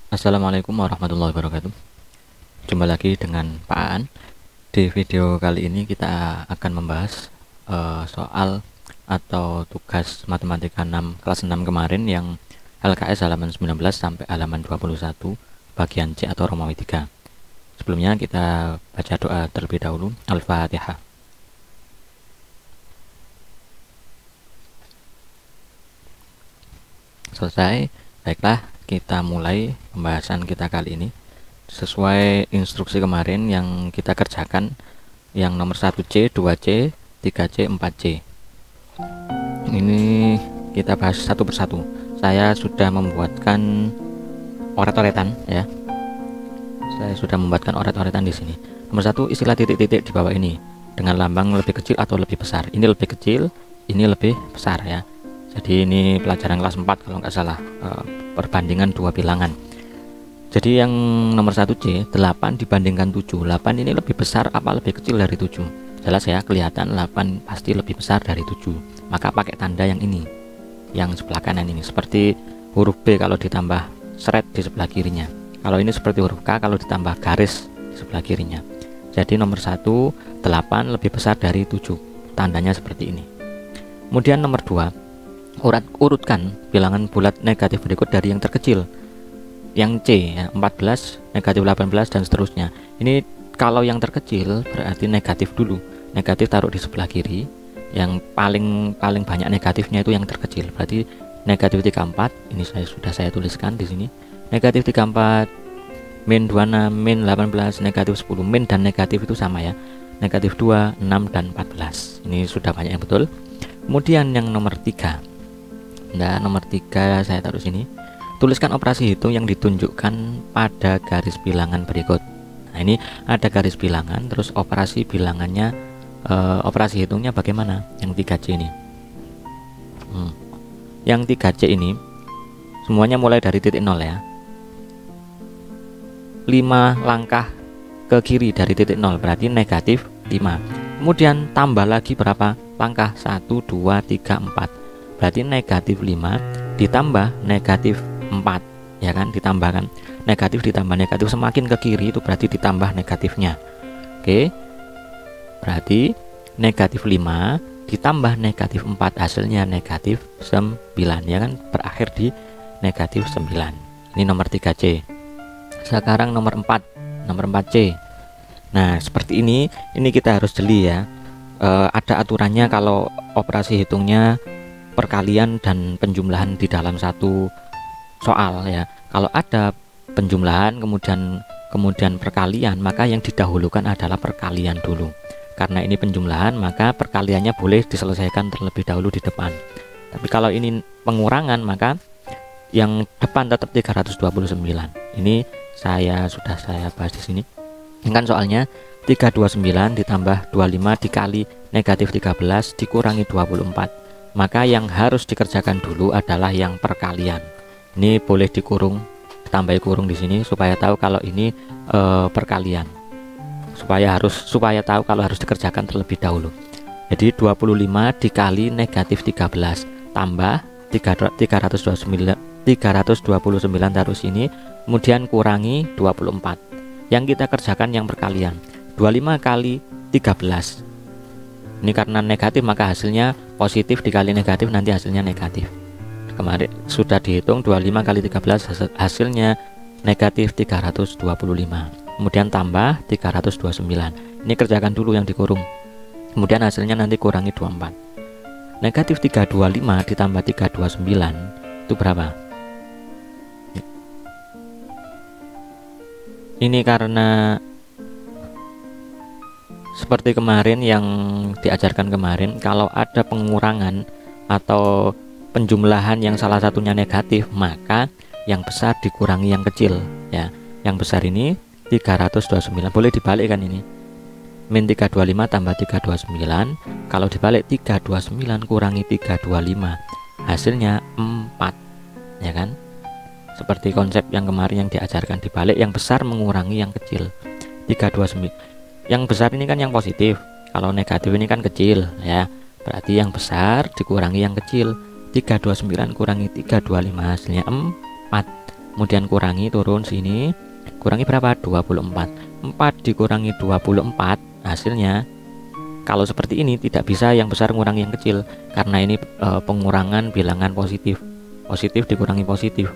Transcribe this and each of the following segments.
Assalamualaikum warahmatullahi wabarakatuh. Jumpa lagi dengan Pak Aan. Di video kali ini kita akan membahas soal atau tugas matematika 6 kelas 6 kemarin yang LKS halaman 19 sampai halaman 21 bagian C atau Romawi 3. Sebelumnya kita baca doa terlebih dahulu. Al-Fatihah. Selesai. Baiklah, kita mulai pembahasan kita kali ini sesuai instruksi kemarin yang kita kerjakan, yang nomor 1C, 2C, 3C, 4C. Ini kita bahas satu persatu. Saya sudah membuatkan oret-oretan ya. Saya sudah membuatkan oret-oretan di sini. Nomor 1, istilah titik-titik di bawah ini dengan lambang lebih kecil atau lebih besar. Ini lebih kecil, ini lebih besar ya. Jadi ini pelajaran kelas 4 kalau nggak salah, perbandingan dua bilangan. Jadi yang nomor 1C, 8 dibandingkan 7. 8 ini lebih besar apa lebih kecil dari 7? Jelas ya, kelihatan 8 pasti lebih besar dari 7. Maka pakai tanda yang ini, yang sebelah kanan ini. Seperti huruf B kalau ditambah seret di sebelah kirinya. Kalau ini seperti huruf K kalau ditambah garis di sebelah kirinya. Jadi nomor 1, 8 lebih besar dari 7. Tandanya seperti ini. Kemudian nomor 2, urutkan bilangan bulat negatif berikut dari yang terkecil. Yang C ya, 14, negatif 18 dan seterusnya. Ini kalau yang terkecil berarti negatif dulu. Negatif taruh di sebelah kiri. Yang paling banyak negatifnya itu yang terkecil. Berarti negatif 34, ini sudah saya tuliskan di sini. Negatif 34, min 26, min 18, negatif 10. Min dan negatif itu sama ya. Negatif 2, 6 dan 14. Ini sudah banyak yang betul. Kemudian yang nomor 3. Nah, nomor 3 saya taruh sini. Tuliskan operasi hitung yang ditunjukkan pada garis bilangan berikut. Nah, ini ada garis bilangan, terus operasi bilangannya, operasi hitungnya bagaimana? Yang 3C ini. Yang 3C ini semuanya mulai dari titik 0 ya. 5 langkah ke kiri dari titik 0 berarti negatif 5. Kemudian tambah lagi berapa langkah? 1, 2, 3, 4. Berarti negatif 5 ditambah negatif 4 ya kan, ditambahkan negatif ditambah negatif, semakin ke kiri itu berarti ditambah negatifnya. Oke, berarti negatif 5 ditambah negatif 4 hasilnya negatif 9 ya kan, berakhir di negatif 9. Ini nomor 3C. Sekarang nomor 4, nomor 4C. Nah seperti ini kita harus jeli ya. Ada aturannya kalau operasi hitungnya perkalian dan penjumlahan di dalam satu soal ya. Kalau ada penjumlahan kemudian perkalian, maka yang didahulukan adalah perkalian dulu. Karena ini penjumlahan, maka perkaliannya boleh diselesaikan terlebih dahulu di depan. Tapi kalau ini pengurangan, maka yang depan tetap 329. Ini sudah saya bahas di sini. Ini kan soalnya 329 ditambah 25 dikali negatif 13 dikurangi 24. Maka yang harus dikerjakan dulu adalah yang perkalian. Ini boleh dikurung, ditambahi kurung di sini supaya tahu kalau ini perkalian. Supaya tahu kalau harus dikerjakan terlebih dahulu. Jadi 25 dikali negatif 13 tambah 329 taruh sini, kemudian kurangi 24. Yang kita kerjakan yang perkalian. 25 kali 13. Ini karena negatif maka hasilnya positif dikali negatif nanti hasilnya negatif. Kemarin sudah dihitung 25 kali 13 hasilnya negatif 325. Kemudian tambah 329. Ini kerjakan dulu yang dikurung. Kemudian hasilnya nanti kurangi 24. Negatif 325 ditambah 329 itu berapa? Ini karena seperti kemarin yang diajarkan kemarin, kalau ada pengurangan atau penjumlahan yang salah satunya negatif, maka yang besar dikurangi yang kecil ya. Yang besar ini 329, boleh dibalik kan ini. Min 325 tambah 329, kalau dibalik 329 kurangi 325 hasilnya 4 ya kan. Seperti konsep yang kemarin yang diajarkan, dibalik yang besar mengurangi yang kecil. 329 yang besar ini kan yang positif, kalau negatif ini kan kecil ya. Berarti yang besar dikurangi yang kecil. 329 kurangi 325 hasilnya 4. kemudian kurangi turun sini, kurangi berapa? 24. 4 dikurangi 24 hasilnya, kalau seperti ini tidak bisa yang besar mengurangi yang kecil, karena ini pengurangan bilangan positif. Positif dikurangi positif.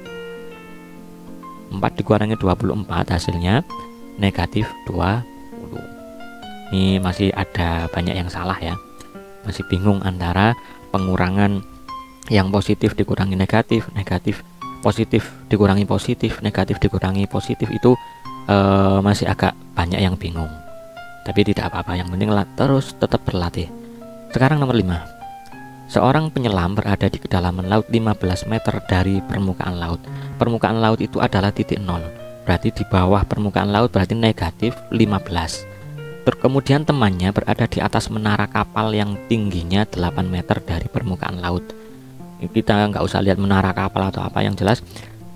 4 dikurangi 24 hasilnya negatif 20. Ini masih ada banyak yang salah ya, masih bingung antara pengurangan yang positif dikurangi negatif, negatif positif dikurangi positif, negatif dikurangi positif, itu masih agak banyak yang bingung. Tapi tidak apa-apa, yang penting terus tetap berlatih. Sekarang nomor 5. Seorang penyelam berada di kedalaman laut 15 meter dari permukaan laut. Permukaan laut itu adalah titik nol, berarti di bawah permukaan laut berarti negatif 15. Kemudian temannya berada di atas menara kapal yang tingginya 8 meter dari permukaan laut. Kita nggak usah lihat menara kapal atau apa, yang jelas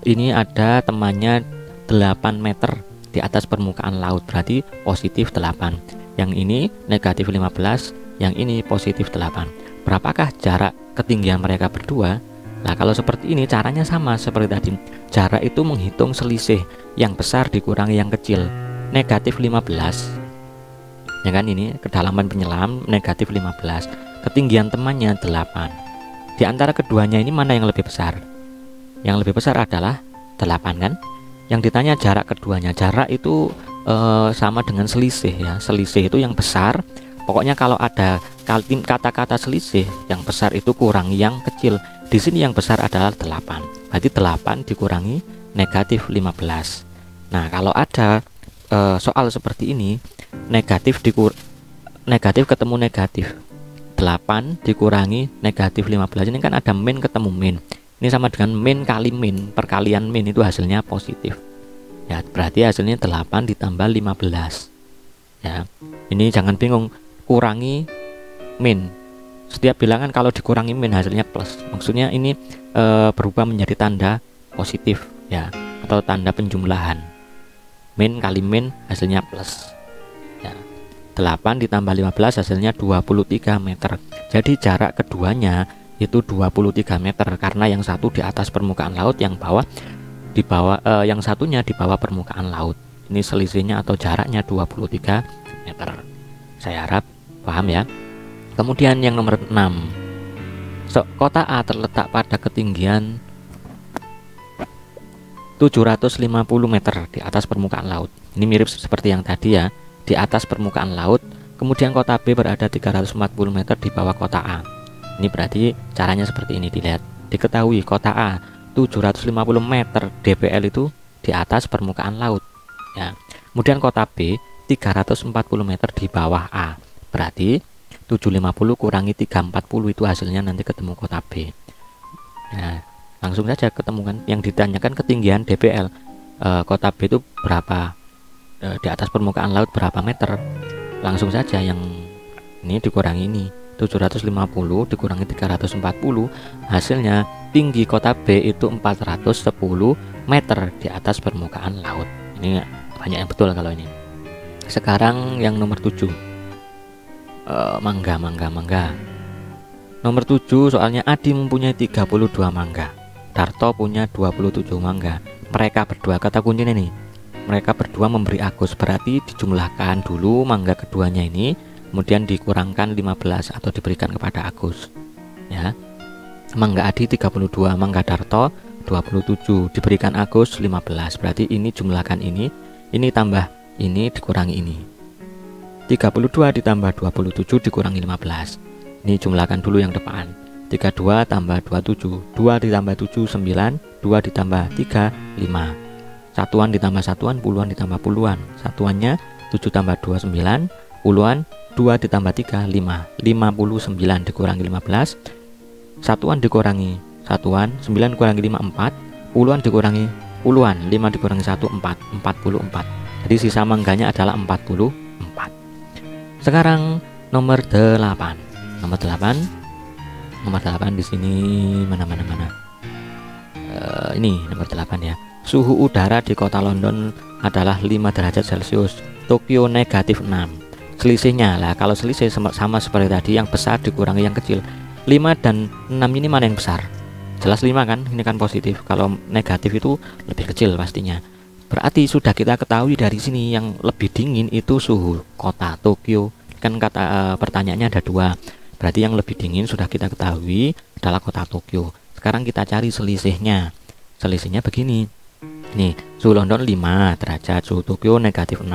ini ada temannya 8 meter di atas permukaan laut, berarti positif 8. Yang ini negatif 15, yang ini positif 8. Berapakah jarak ketinggian mereka berdua? Nah, kalau seperti ini caranya sama seperti tadi. Jarak itu menghitung selisih yang besar dikurangi yang kecil. Negatif 15, ya kan, ini kedalaman penyelam negatif 15, ketinggian temannya 8. Di antara keduanya ini mana yang lebih besar? Yang lebih besar adalah 8 kan? Yang ditanya jarak keduanya, jarak itu sama dengan selisih ya. Selisih itu yang besar. Pokoknya kalau ada kata-kata selisih, yang besar itu kurangi yang kecil. Di sini yang besar adalah 8. Berarti 8 dikurangi negatif 15. Nah, kalau ada soal seperti ini, negatif ketemu negatif. 8 dikurangi negatif 15, ini kan ada min ketemu min. Ini sama dengan min kali min, perkalian min itu hasilnya positif. Ya, berarti hasilnya 8 ditambah 15. Ya, ini jangan bingung, kurangi min. Setiap bilangan kalau dikurangi min hasilnya plus. Maksudnya ini berubah menjadi tanda positif ya, atau tanda penjumlahan. Min kali min hasilnya plus. Ya. 8 ditambah 15 hasilnya 23 meter. Jadi jarak keduanya itu 23 meter, karena yang satu di atas permukaan laut, yang yang satunya di bawah permukaan laut. Ini selisihnya atau jaraknya 23 meter. Saya harap paham ya. Kemudian yang nomor 6. Kota A terletak pada ketinggian 750 meter di atas permukaan laut. Ini mirip seperti yang tadi ya, di atas permukaan laut. Kemudian kota B berada 340 meter di bawah kota A. Ini berarti caranya seperti ini, dilihat. Diketahui kota A 750 meter DPL itu di atas permukaan laut ya. Kemudian kota B 340 meter di bawah A. Berarti 750 kurangi 340 itu hasilnya nanti ketemu kota B. Nah, langsung saja ketemu kan. Yang ditanyakan ketinggian DPL kota B itu berapa, di atas permukaan laut berapa meter. Langsung saja yang ini dikurangi ini, 750 dikurangi 340, hasilnya tinggi kota B itu 410 meter di atas permukaan laut. Ini banyak yang betul kalau ini. Sekarang yang nomor 7. Mangga. Nomor 7 soalnya Adi mempunyai 32 mangga, Darto punya 27 mangga. Mereka berdua, kata kuncinya nih, mereka berdua memberi Agus, berarti dijumlahkan dulu mangga keduanya ini, kemudian dikurangkan 15 atau diberikan kepada Agus ya. Mangga Adi 32, mangga Darto 27, diberikan Agus 15. Berarti ini jumlahkan ini tambah ini dikurangi ini. 32 ditambah 27 dikurangi 15. Ini jumlahkan dulu yang depan. 32 tambah 27, 2 ditambah 7 9, 2 ditambah 3 5. Satuan ditambah satuan, puluhan ditambah puluhan. Satuannya 7 tambah 2 9, puluhan 2 ditambah 3 5, 59 dikurangi 15. Satuan dikurangi satuan, 9 dikurangi 5 4, puluhan dikurangi puluhan, 5 dikurangi 1 4, 44. Jadi sisa mangganya adalah 44. Sekarang nomor 8. Nomor 8 di sini mana. Ini nomor 8 ya. Suhu udara di kota London adalah 5 derajat Celcius. Tokyo negatif 6. Selisihnya lah, kalau selisih sama seperti tadi, yang besar dikurangi yang kecil. 5 dan 6 ini mana yang besar? jelas 5 kan, ini kan positif. Kalau negatif itu lebih kecil pastinya. Berarti sudah kita ketahui dari sini yang lebih dingin itu suhu kota Tokyo. Kan kata pertanyaannya ada 2. Berarti yang lebih dingin sudah kita ketahui adalah kota Tokyo. Sekarang kita cari selisihnya. Selisihnya begini. Nih, suhu London 5 derajat, suhu Tokyo negatif 6.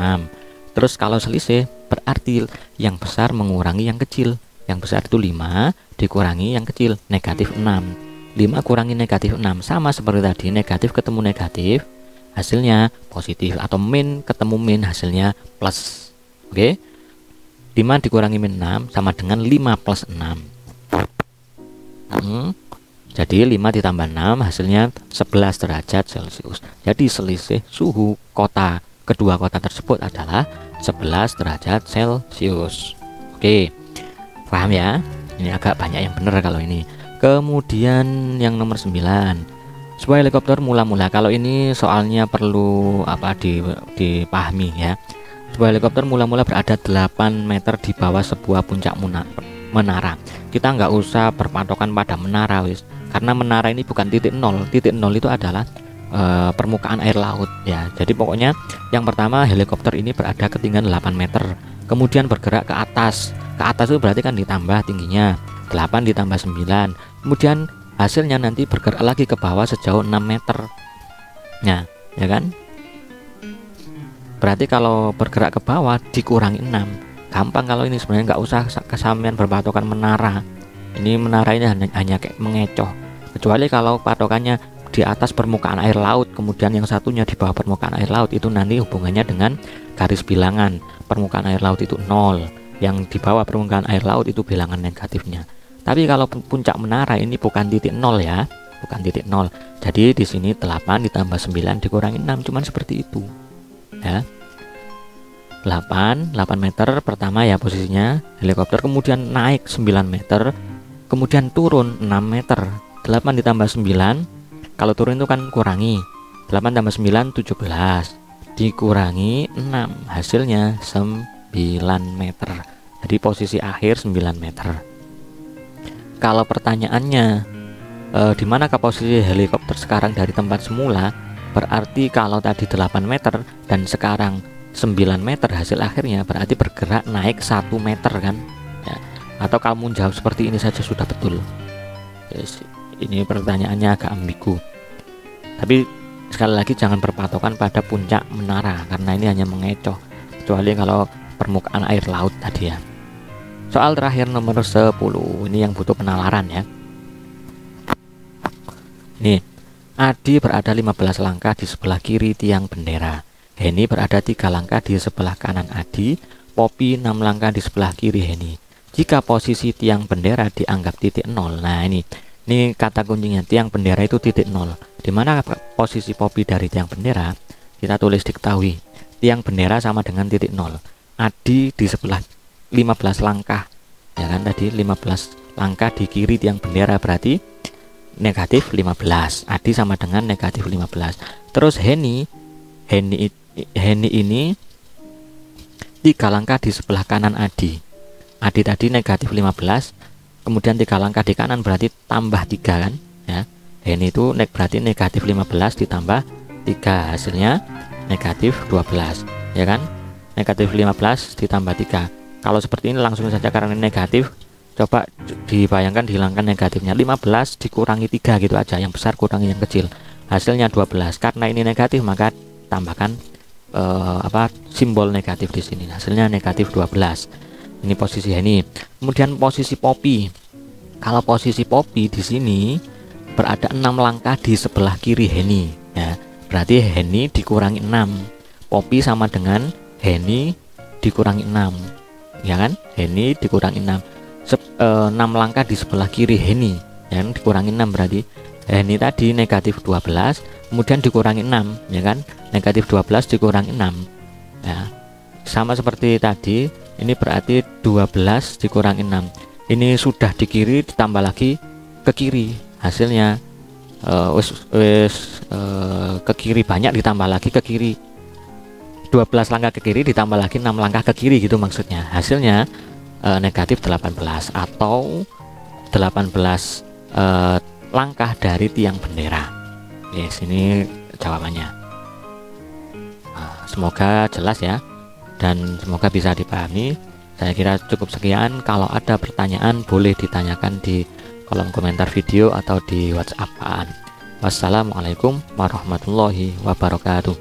Terus kalau selisih berarti yang besar mengurangi yang kecil. Yang besar itu 5 dikurangi yang kecil, negatif 6. 5 kurangi negatif 6 sama seperti tadi, negatif ketemu negatif hasilnya positif, atau min ketemu min hasilnya plus. Oke, 5 dikurangi min 6 sama dengan 5 plus 6. Jadi 5 ditambah 6 hasilnya 11 derajat Celcius. Jadi selisih suhu kota kedua kota tersebut adalah 11 derajat Celcius. Oke, paham ya? Ini agak banyak yang benar kalau ini. Kemudian yang nomor 9, sebuah helikopter mula-mula. Kalau ini soalnya perlu dipahami ya. Sebuah helikopter mula-mula berada 8 meter di bawah sebuah puncak menara. Kita nggak usah berpatokan pada menara wis, karena menara ini bukan titik nol. Titik nol itu adalah permukaan air laut ya. Jadi pokoknya yang pertama, helikopter ini berada ketinggian 8 meter, kemudian bergerak ke atas. Ke atas itu berarti kan ditambah tingginya 8 ditambah 9, kemudian hasilnya nanti bergerak lagi ke bawah sejauh 6 meter. Nah, ya kan? Berarti kalau bergerak ke bawah dikurangi 6. Gampang kalau ini sebenarnya, nggak usah kesamaan berpatokan menara. Ini menara ini hanya kayak mengecoh. Kecuali kalau patokannya di atas permukaan air laut, kemudian yang satunya di bawah permukaan air laut, itu nanti hubungannya dengan garis bilangan. Permukaan air laut itu 0, yang di bawah permukaan air laut itu bilangan negatifnya. Tapi kalau puncak menara ini bukan titik 0 ya, bukan titik 0. Jadi di sini 8 ditambah 9 dikurangi 6, cuman seperti itu. Ya. 8 meter pertama ya posisinya helikopter, kemudian naik 9 meter, kemudian turun 6 meter. 8 ditambah 9, kalau turun itu kan kurangi. 8 tambah 9 17 dikurangi 6, hasilnya 9 meter. Jadi posisi akhir 9 meter. Kalau pertanyaannya di manakah posisi helikopter sekarang dari tempat semula, berarti kalau tadi 8 meter dan sekarang 9 meter hasil akhirnya, berarti bergerak naik 1 meter kan ya. Atau kamu jawab seperti ini saja sudah betul. Yes, ini pertanyaannya agak ambigu. Tapi sekali lagi jangan berpatokan pada puncak menara, karena ini hanya mengecoh, kecuali kalau permukaan air laut tadi ya. Soal terakhir nomor 10, ini yang butuh penalaran ya. Nih, Adi berada 15 langkah di sebelah kiri tiang bendera. Heni berada 3 langkah di sebelah kanan Adi. Poppy 6 langkah di sebelah kiri Heni. Jika posisi tiang bendera dianggap titik 0, nah ini kata kuncinya, tiang bendera itu titik 0. Di mana posisi Poppy dari tiang bendera? Kita tulis diketahui. Tiang bendera sama dengan titik 0. Adi di sebelah 15 langkah ya kan, tadi 15 langkah di kiri tiang bendera, berarti negatif 15. Adi sama dengan negatif 15. Terus Heni ini 3 langkah di sebelah kanan Adi. Adi tadi negatif 15, kemudian 3 langkah di kanan berarti tambah 3 kan ya. Heni itu berarti negatif 15 ditambah 3, hasilnya negatif 12 ya kan. Negatif 15 ditambah 3. Kalau seperti ini langsung saja karena negatif, coba dibayangkan dihilangkan negatifnya. 15 dikurangi 3 gitu aja, yang besar kurangi yang kecil, hasilnya 12. Karena ini negatif maka tambahkan simbol negatif di sini, hasilnya negatif 12. Ini posisi Heni. Kemudian posisi Poppy. Kalau posisi Poppy di sini berada 6 langkah di sebelah kiri Heni ya. Berarti Heni dikurangi 6. Poppy sama dengan Heni dikurangi 6 ya kan. Heni dikurangi 6. 6 langkah di sebelah kiri Heni ya kan, dikurangi 6 berarti Heni tadi negatif 12, kemudian dikurangi 6 ya kan. Negatif 12 dikurangi 6 ya. Sama seperti tadi, ini berarti 12 dikurangi 6. Ini sudah di kiri ditambah lagi ke kiri, hasilnya ke kiri banyak ditambah lagi ke kiri. 12 langkah ke kiri ditambah lagi 6 langkah ke kiri gitu maksudnya. Hasilnya negatif 18 atau 18 langkah dari tiang bendera. Yes, ini jawabannya. Semoga jelas ya, dan semoga bisa dipahami. Saya kira cukup sekian. Kalau ada pertanyaan boleh ditanyakan di kolom komentar video atau di WhatsApp-an. Wassalamualaikum warahmatullahi wabarakatuh.